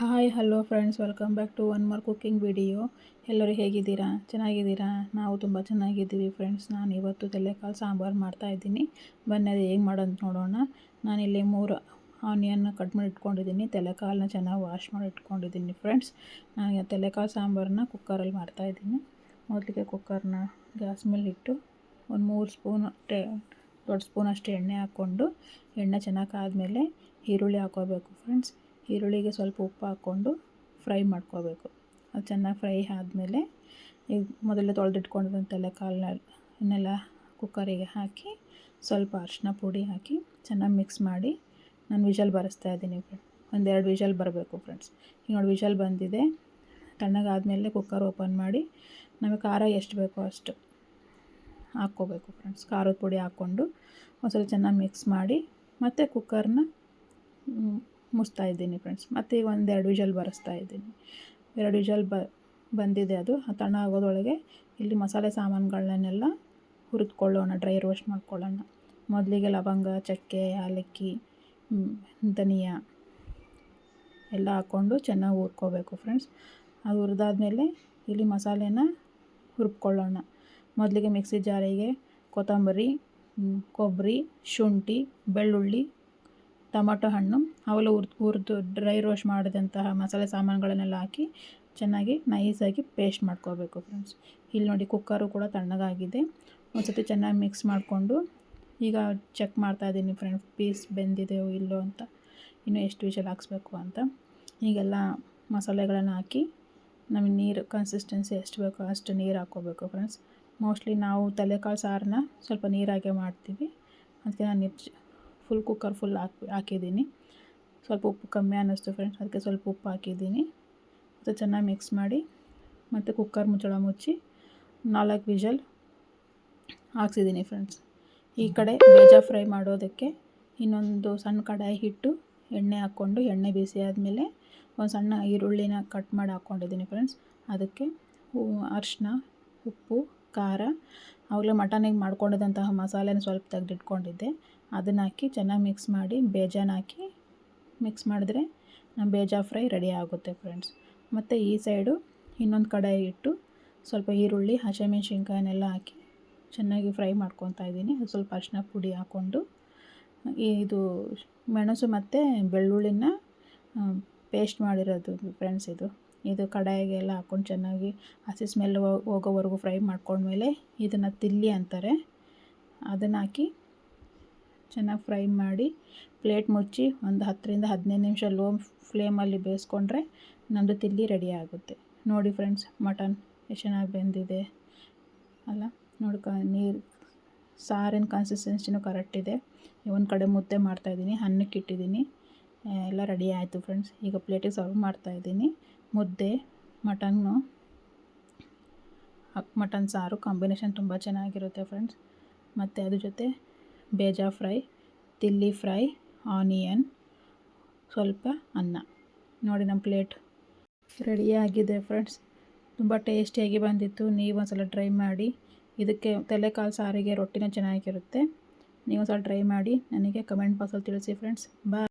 Hi hello friends, welcome back to one more cooking video. ಎಲ್ಲರೂ ಹೇಗಿದ್ದೀರಾ? ಚೆನ್ನಾಗಿದ್ದೀರಾ? ನಾವು ತುಂಬ ಚೆನ್ನಾಗಿದ್ದೀವಿ ಫ್ರೆಂಡ್ಸ್. ನಾನು ಇವತ್ತು ತಲೆಕಾಳು ಸಾಂಬಾರು ಮಾಡ್ತಾಯಿದ್ದೀನಿ. ಬನ್ನಿ ಅದು ಹೇಗೆ ಮಾಡೋದು ನೋಡೋಣ. ನಾನಿಲ್ಲಿ 3 ಆನಿಯನ್ನ ಕಟ್ ಮಾಡಿ ಇಟ್ಕೊಂಡಿದ್ದೀನಿ. ತಲೆಕಾಳನ್ನ ಚೆನ್ನಾಗಿ ವಾಶ್ ಮಾಡಿ ಇಟ್ಕೊಂಡಿದ್ದೀನಿ ಫ್ರೆಂಡ್ಸ್. ನಾನು ತಲೆಕಾಳು ಸಾಂಬಾರನ್ನ ಕುಕ್ಕರಲ್ಲಿ ಮಾಡ್ತಾಯಿದ್ದೀನಿ. ಮೊದಲಿಗೆ ಕುಕ್ಕರ್ನ ಗ್ಯಾಸ್ ಮೇಲೆ ಇಟ್ಟು ಒಂದು 3 ಸ್ಪೂನ್ ದೊಡ್ಡ ಸ್ಪೂನಷ್ಟು ಎಣ್ಣೆ ಹಾಕ್ಕೊಂಡು, ಎಣ್ಣೆ ಚೆನ್ನಾಗಿ ಆದಮೇಲೆ ಈರುಳ್ಳಿ ಹಾಕ್ಕೋಬೇಕು ಫ್ರೆಂಡ್ಸ್. ಈರುಳ್ಳಿಗೆ ಸ್ವಲ್ಪ ಉಪ್ಪು ಹಾಕ್ಕೊಂಡು ಫ್ರೈ ಮಾಡ್ಕೋಬೇಕು. ಅದು ಚೆನ್ನಾಗಿ ಫ್ರೈ ಆದಮೇಲೆ ಈಗ ಮೊದಲೇ ತೊಳೆದಿಟ್ಕೊಂಡಿರೋ ತಲೆಕಾಳನ್ನೆಲ್ಲ ಕುಕ್ಕರಿಗೆ ಹಾಕಿ ಸ್ವಲ್ಪ ಅರಿಶಿನ ಪುಡಿ ಹಾಕಿ ಚೆನ್ನಾಗಿ ಮಿಕ್ಸ್ ಮಾಡಿ ನಾನು ವಿಷಲ್ ಬರೆಸ್ತಾ ಇದ್ದೀನಿ ಫ್ರೆಂಡ್ಸ್. 1-2 ವಿಷಲ್ ಬರಬೇಕು ಫ್ರೆಂಡ್ಸ್. ಈಗ ನೋಡಿ ವಿಷಲ್ ಬಂದಿದೆ. ತಣ್ಣಗಾದಮೇಲೆ ಕುಕ್ಕರ್ ಓಪನ್ ಮಾಡಿ ನಮಗೆ ಖಾರ ಎಷ್ಟು ಬೇಕೋ ಅಷ್ಟು ಹಾಕ್ಕೋಬೇಕು ಫ್ರೆಂಡ್ಸ್. ಖಾರದ ಪುಡಿ ಹಾಕ್ಕೊಂಡು ಒಂದು ಸ್ವಲ್ಪ ಚೆನ್ನಾಗಿ ಮಿಕ್ಸ್ ಮಾಡಿ ಮತ್ತು ಕುಕ್ಕರ್ನ ಮುಚ್ತಾ ಇದ್ದೀನಿ ಫ್ರೆಂಡ್ಸ್. ಮತ್ತು ಈಗ 1-2 ವಿಷಲ್ ಬರೆಸ್ತಾ ಇದ್ದೀನಿ. 2 ವಿಷಲ್ ಬಂದಿದೆ. ಅದು ತಣ್ಣ ಆಗೋದ್ರೊಳಗೆ ಇಲ್ಲಿ ಮಸಾಲೆ ಸಾಮಾನುಗಳನ್ನೆಲ್ಲ ಹುರಿದುಕೊಳ್ಳೋಣ, ಡ್ರೈ ರೋಸ್ಟ್ ಮಾಡ್ಕೊಳ್ಳೋಣ. ಮೊದಲಿಗೆ ಲವಂಗ, ಚಕ್ಕೆ, ಏಲಕ್ಕಿ, ಧನಿಯಾ ಎಲ್ಲ ಹಾಕ್ಕೊಂಡು ಚೆನ್ನಾಗಿ ಹುರ್ಕೋಬೇಕು ಫ್ರೆಂಡ್ಸ್. ಅದು ಹುರಿದಾದ್ಮೇಲೆ ಇಲ್ಲಿ ಮಸಾಲೆನ ಹುರ್ಕೊಳ್ಳೋಣ. ಮೊದಲಿಗೆ ಮಿಕ್ಸಿ ಜಾರಿಗೆ ಕೊತ್ತಂಬರಿ, ಕೊಬ್ಬರಿ, ಶುಂಠಿ, ಬೆಳ್ಳುಳ್ಳಿ, ಟೊಮಟೊ ಹಣ್ಣು ಅವೆಲ್ಲ ಹುರಿದು ಡ್ರೈ ರೋಸ್ಟ್ ಮಾಡಿದಂತಹ ಮಸಾಲೆ ಸಾಮಾನುಗಳನ್ನೆಲ್ಲ ಹಾಕಿ ಚೆನ್ನಾಗಿ ನೈಸಾಗಿ ಪೇಸ್ಟ್ ಮಾಡ್ಕೋಬೇಕು ಫ್ರೆಂಡ್ಸ್. ಇಲ್ಲಿ ನೋಡಿ ಕುಕ್ಕರು ಕೂಡ ತಣ್ಣಗಾಗಿದೆ. ಒಂದು ಸತಿ ಚೆನ್ನಾಗಿ ಮಿಕ್ಸ್ ಮಾಡಿಕೊಂಡು ಈಗ ಚೆಕ್ ಮಾಡ್ತಾಯಿದ್ದೀನಿ ಫ್ರೆಂಡ್ಸ್, ಪೀಸ್ ಬೆಂದಿದೆಯೋ ಇಲ್ಲೋ ಅಂತ, ಇನ್ನೂ ಎಷ್ಟು ವಿಷಲ್ ಹಾಕ್ಸ್ಬೇಕು ಅಂತ. ಈಗೆಲ್ಲ ಮಸಾಲೆಗಳನ್ನು ಹಾಕಿ ನಮಗೆ ನೀರು ಕನ್ಸಿಸ್ಟೆನ್ಸಿ ಎಷ್ಟು ಬೇಕೋ ಅಷ್ಟು ನೀರು ಹಾಕ್ಕೋಬೇಕು ಫ್ರೆಂಡ್ಸ್. ಮೋಸ್ಟ್ಲಿ ನಾವು ತಲೆಕಾಳು ಸಾರನ್ನ ಸ್ವಲ್ಪ ನೀರಾಗೆ ಮಾಡ್ತೀವಿ. ಅದಕ್ಕೆ ನಾನು ಫುಲ್ ಕುಕ್ಕರ್ ಫುಲ್ ಹಾಕಿದ್ದೀನಿ. ಸ್ವಲ್ಪ ಉಪ್ಪು ಕಮ್ಮಿ ಅನ್ನಿಸ್ತು ಫ್ರೆಂಡ್ಸ್, ಅದಕ್ಕೆ ಸ್ವಲ್ಪ ಉಪ್ಪು ಹಾಕಿದ್ದೀನಿ. ಮತ್ತು ಚೆನ್ನಾಗಿ ಮಿಕ್ಸ್ ಮಾಡಿ ಮತ್ತು ಕುಕ್ಕರ್ ಮುಚ್ಚಳ ಮುಚ್ಚಿ 4 ವಿಷಲ್ ಹಾಕ್ಸಿದ್ದೀನಿ ಫ್ರೆಂಡ್ಸ್. ಈ ಕಡೆ ಬೇಜ ಫ್ರೈ ಮಾಡೋದಕ್ಕೆ ಇನ್ನೊಂದು ಸಣ್ಣ ಕಡಾಯಿ ಇಟ್ಟು ಎಣ್ಣೆ ಹಾಕ್ಕೊಂಡು, ಎಣ್ಣೆ ಬಿಸಿ ಆದಮೇಲೆ ಒಂದು ಸಣ್ಣ ಈರುಳ್ಳಿನ ಕಟ್ ಮಾಡಿ ಹಾಕ್ಕೊಂಡಿದ್ದೀನಿ ಫ್ರೆಂಡ್ಸ್. ಅದಕ್ಕೆ ಅರಿಶಿನ, ಉಪ್ಪು, ಖಾರ, ಆವಾಗಲೇ ಮಟನಿಗೆ ಮಾಡ್ಕೊಂಡಿದ್ದಂತಹ ಮಸಾಲೆನ ಸ್ವಲ್ಪ ತೆಗೆದಿಟ್ಕೊಂಡಿದ್ದೆ, ಅದನ್ನು ಹಾಕಿ ಚೆನ್ನಾಗಿ ಮಿಕ್ಸ್ ಮಾಡಿ ಬೇಜಾನ ಹಾಕಿ ಮಿಕ್ಸ್ ಮಾಡಿದ್ರೆ ನಮ್ಮ ಬೇಜ ಫ್ರೈ ರೆಡಿ ಆಗುತ್ತೆ ಫ್ರೆಂಡ್ಸ್. ಮತ್ತು ಈ ಸೈಡು ಇನ್ನೊಂದು ಕಡಾಯಿ ಇಟ್ಟು ಸ್ವಲ್ಪ ಈರುಳ್ಳಿ, ಹಸಿಮೆಣ್ಸಿನ್ಕಾಯಿನೆಲ್ಲ ಹಾಕಿ ಚೆನ್ನಾಗಿ ಫ್ರೈ ಮಾಡ್ಕೊತಾ ಇದ್ದೀನಿ. ಅದು ಸ್ವಲ್ಪ ಅರಿಶಿನ ಪುಡಿ ಹಾಕ್ಕೊಂಡು ಇದು ಮೆಣಸು ಮತ್ತು ಬೆಳ್ಳುಳ್ಳಿನ ಪೇಸ್ಟ್ ಮಾಡಿರೋದು ಫ್ರೆಂಡ್ಸ್. ಇದು ಕಡಾಯಿಗೆಲ್ಲ ಹಾಕ್ಕೊಂಡು ಚೆನ್ನಾಗಿ ಹಸಿ ಸ್ಮೆಲ್ ಹೋಗೋವರೆಗೂ ಫ್ರೈ ಮಾಡ್ಕೊಂಡ್ಮೇಲೆ ಇದನ್ನು ತಿಲ್ಲಿ ಅಂತಾರೆ, ಅದನ್ನು ಹಾಕಿ ಚೆನ್ನಾಗಿ ಫ್ರೈ ಮಾಡಿ ಪ್ಲೇಟ್ ಮುಚ್ಚಿ ಒಂದು 10-15 ನಿಮಿಷ ಲೋ ಫ್ಲೇಮಲ್ಲಿ ಬೇಯಿಸ್ಕೊಂಡ್ರೆ ನಮ್ಮದು ತಿಲ್ಲಿ ರೆಡಿ ಆಗುತ್ತೆ. ನೋಡಿ ಫ್ರೆಂಡ್ಸ್, ಮಟನ್ ಎಷ್ಟು ಚೆನ್ನಾಗಿ ಬೆಂದಿದೆ ಅಲ್ಲ. ನೋಡಿ ನೀರು ಸಾರಿನ ಕನ್ಸಿಸ್ಟೆನ್ಸಿನೂ ಕರೆಕ್ಟಿದೆ. ಒಂದು ಕಡೆ ಮುದ್ದೆ ಮಾಡ್ತಾಯಿದ್ದೀನಿ, ಅನ್ನಕ್ಕೆ ಇಟ್ಟಿದ್ದೀನಿ. ಎಲ್ಲ ರೆಡಿ ಆಯಿತು ಫ್ರೆಂಡ್ಸ್. ಈಗ ಪ್ಲೇಟಿಗೆ ಸರ್ವ್ ಮಾಡ್ತಾಯಿದ್ದೀನಿ. ಮುದ್ದೆ, ಮಟನ್ ಸಾರು ಕಾಂಬಿನೇಷನ್ ತುಂಬ ಚೆನ್ನಾಗಿರುತ್ತೆ ಫ್ರೆಂಡ್ಸ್. ಮತ್ತು ಅದ್ರ ಜೊತೆ ಬೇಜ ಫ್ರೈ, ತಿಲ್ಲಿ ಫ್ರೈ, ಆನಿಯನ್, ಸ್ವಲ್ಪ ಅನ್ನ. ನೋಡಿ ನಮ್ಮ ಪ್ಲೇಟ್ ರೆಡಿಯಾಗಿದೆ ಫ್ರೆಂಡ್ಸ್. ತುಂಬ ಟೇಸ್ಟಿಯಾಗಿ ಬಂದಿತ್ತು. ನೀವು ಒಂದ್ಸಲ ಟ್ರೈ ಮಾಡಿ. ಇದಕ್ಕೆ ತಲೆಕಾಳು ಸಾರಿಗೆ ರೊಟ್ಟಿನೂ ಚೆನ್ನಾಗಿರುತ್ತೆ. ನೀವು ಒಂದ್ಸಲ ಟ್ರೈ ಮಾಡಿ ನನಗೆ ಕಮೆಂಟ್ ಬಾಕ್ಸಲ್ಲಿ ತಿಳಿಸಿ ಫ್ರೆಂಡ್ಸ್. ಬಾಯ್.